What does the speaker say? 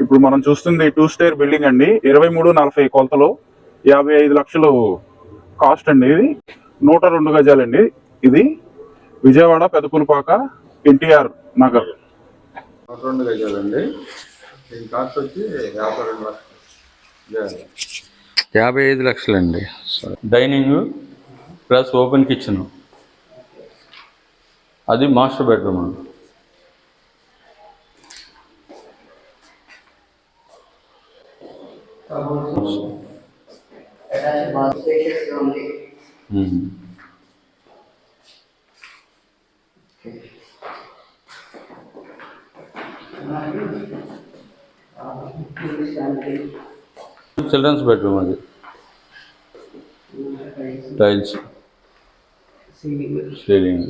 ఇప్పుడు మనం చూస్తుంది 2 స్టేర్ బిల్డింగ్ అండి. 2340 కొలతలు, 55 లక్షలు కాస్ట్ అండి. ఇది 102 గజాలండి. ఇది విజయవాడ పెదపులపాక ఎన్టీఆర్ నగర్. 102 గజాలండి. దీని కాస్ట్ వచ్చి 52 లక్షలు, 55 లక్షలండి. డైనింగ్ ప్లస్ ఓపెన్ కిచెన్, అది మాస్టర్ బెడ్రూమ్ అండి. చిల్డ్రన్స్ బెడ్రూమ్, అది టైల్స్, సీలింగ్.